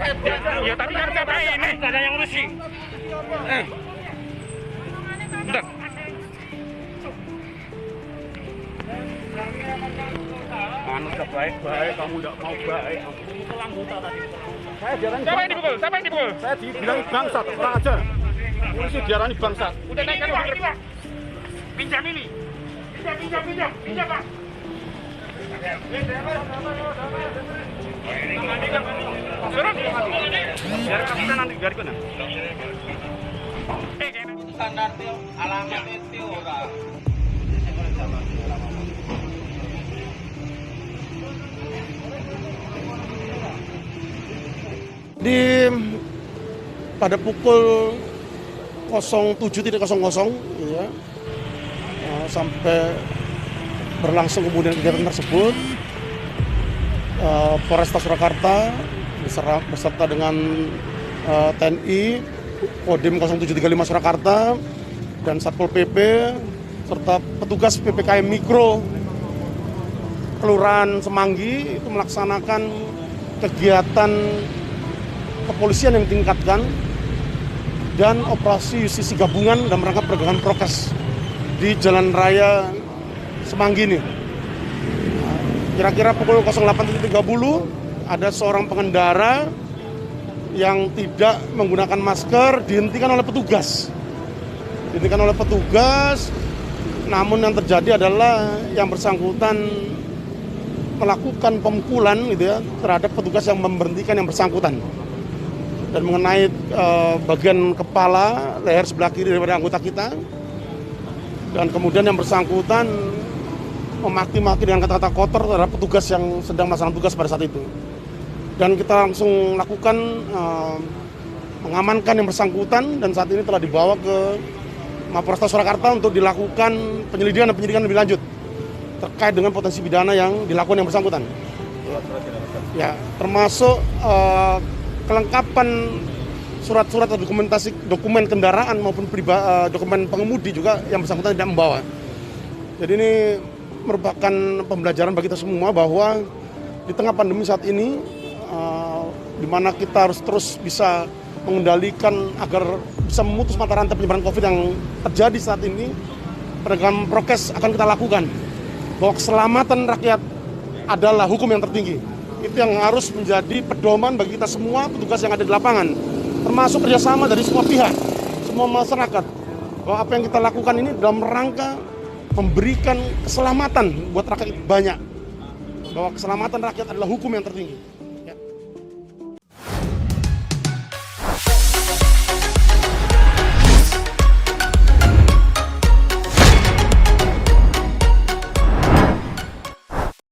Ya tapi kan siapa ini? Ada yang ngurusi. Bentar. Anu udah baik-baik, kamu udah mau baik. Pukul anggota tadi. Saya diarani. Siapa yang dipukul? Siapa yang dipukul? Saya dibilang bangsat, orang aja. Polisi diarani bangsat. Udah naikkan mobil, Pak. Pinjam ini. Pinjam, Pak. Suruh. Biar kita nanti biar kita. Standar itu alamat itu ora. Pada pukul 07.00 ya, sampai berlangsung kemudian kegiatan tersebut, Polresta Surakarta beserta dengan TNI, Kodim 0735 Surakarta dan Satpol PP serta petugas PPKM Mikro Kelurahan Semanggi itu melaksanakan kegiatan kepolisian yang ditingkatkan dan operasi justisi gabungan dalam rangka penegakan prokes di Jalan Raya Semanggi ini. Kira-kira pukul 08.30 ada seorang pengendara yang tidak menggunakan masker dihentikan oleh petugas. Namun yang terjadi adalah yang bersangkutan melakukan pemukulan gitu ya terhadap petugas yang memberhentikan yang bersangkutan. Dan mengenai bagian kepala, leher sebelah kiri daripada anggota kita. Dan kemudian yang bersangkutan memaki-maki dengan kata-kata kotor terhadap petugas yang sedang melaksanakan tugas pada saat itu. Dan kita langsung lakukan mengamankan yang bersangkutan dan saat ini telah dibawa ke Mapolresta Surakarta untuk dilakukan penyelidikan lebih lanjut terkait dengan potensi pidana yang dilakukan yang bersangkutan. Ya, termasuk kelengkapan surat-surat atau dokumen kendaraan maupun dokumen pengemudi juga yang bersangkutan tidak membawa. Jadi ini merupakan pembelajaran bagi kita semua bahwa di tengah pandemi saat ini, di mana kita harus terus bisa mengendalikan agar bisa memutus mata rantai penyebaran COVID yang terjadi saat ini, penegakan prokes akan kita lakukan. Bahwa keselamatan rakyat adalah hukum yang tertinggi. Itu yang harus menjadi pedoman bagi kita semua petugas yang ada di lapangan, termasuk kerjasama dari semua pihak, semua masyarakat, bahwa apa yang kita lakukan ini dalam rangka memberikan keselamatan buat rakyat banyak, bahwa keselamatan rakyat adalah hukum yang tertinggi.